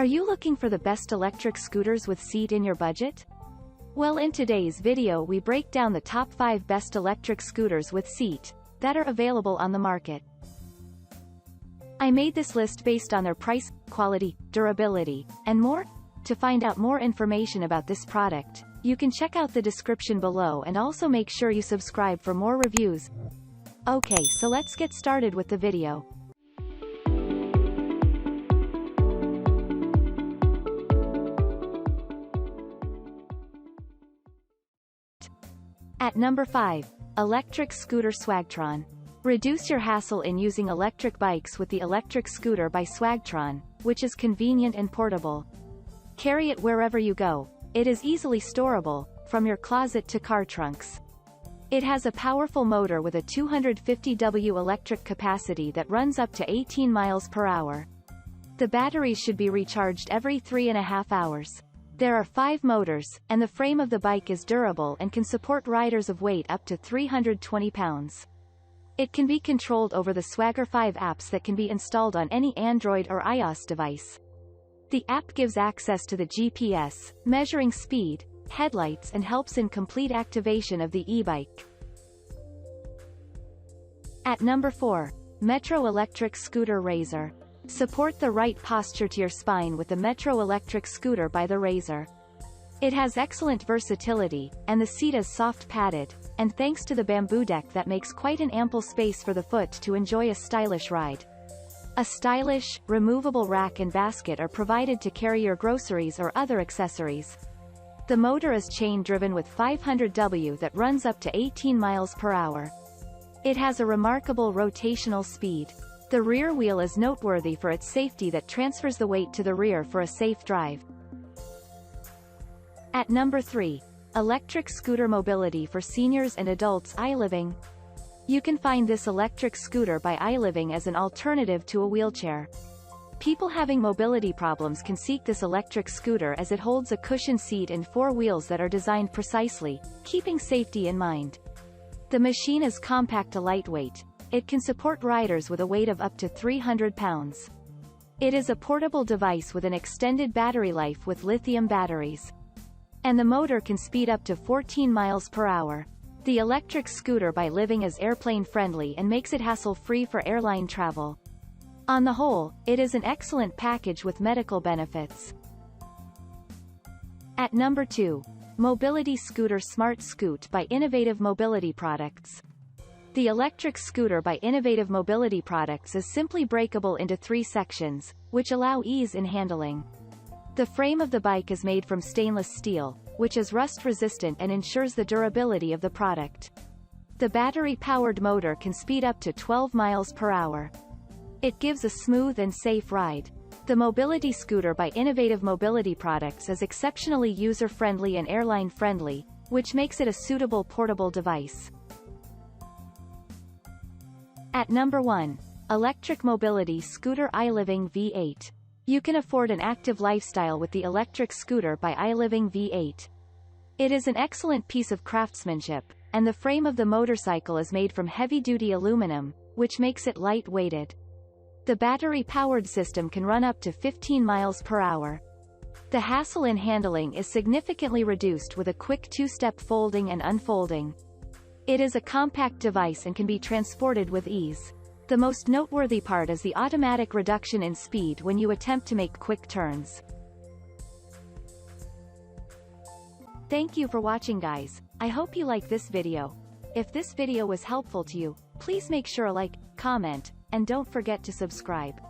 Are you looking for the best electric scooters with seat in your budget? Well, in today's video we break down the top 5 best electric scooters with seat that are available on the market. I made this list based on their price, quality, durability, and more. To find out more information about this product, you can check out the description below and also make sure you subscribe for more reviews. Okay, so let's get started with the video. At number 5, Electric Scooter Swagtron. Reduce your hassle in using electric bikes with the Electric Scooter by Swagtron, which is convenient and portable. Carry it wherever you go. It is easily storable, from your closet to car trunks. It has a powerful motor with a 250 W electric capacity that runs up to 18 miles per hour. The batteries should be recharged every 3.5 hours. There are 5 motors, and the frame of the bike is durable and can support riders of weight up to 320 pounds. It can be controlled over the Swagger 5 apps that can be installed on any Android or iOS device. The app gives access to the GPS, measuring speed, headlights, and helps in complete activation of the e-bike. At number 4, Metro Electric Scooter Razor. Support the right posture to your spine with the Metro Electric Scooter by the Razor. It has excellent versatility, and the seat is soft padded, and thanks to the bamboo deck that makes quite an ample space for the foot to enjoy a stylish ride. A stylish, removable rack and basket are provided to carry your groceries or other accessories. The motor is chain-driven with 500 W that runs up to 18 miles per hour. It has a remarkable rotational speed. The rear wheel is noteworthy for its safety that transfers the weight to the rear for a safe drive. At number 3, Electric Scooter Mobility for Seniors and Adults iLiving. You can find this electric scooter by iLiving as an alternative to a wheelchair. People having mobility problems can seek this electric scooter as it holds a cushioned seat and 4 wheels that are designed precisely, keeping safety in mind. The machine is compact and lightweight. It can support riders with a weight of up to 300 pounds. It is a portable device with an extended battery life with lithium batteries. And the motor can speed up to 14 miles per hour. The electric scooter by iLiving is airplane-friendly and makes it hassle-free for airline travel. On the whole, it is an excellent package with medical benefits. At number 2, Mobility Scooter SmartScoot by Innovative Mobility Products. The electric scooter by Innovative Mobility Products is simply breakable into 3 sections, which allow ease in handling. The frame of the bike is made from stainless steel, which is rust-resistant and ensures the durability of the product. The battery-powered motor can speed up to 12 miles per hour. It gives a smooth and safe ride. The Mobility Scooter by Innovative Mobility Products is exceptionally user-friendly and airline-friendly, which makes it a suitable portable device. At number 1, Electric Mobility Scooter iLiving V8. You can afford an active lifestyle with the electric scooter by iLiving V8. It is an excellent piece of craftsmanship, and the frame of the motorcycle is made from heavy-duty aluminum, which makes it light-weighted. The battery-powered system can run up to 15 miles per hour. The hassle in handling is significantly reduced with a quick 2-step folding and unfolding. It is a compact device and can be transported with ease. The most noteworthy part is the automatic reduction in speed when you attempt to make quick turns. Thank you for watching, guys. I hope you like this video. If this video was helpful to you, please make sure to like, comment, and don't forget to subscribe.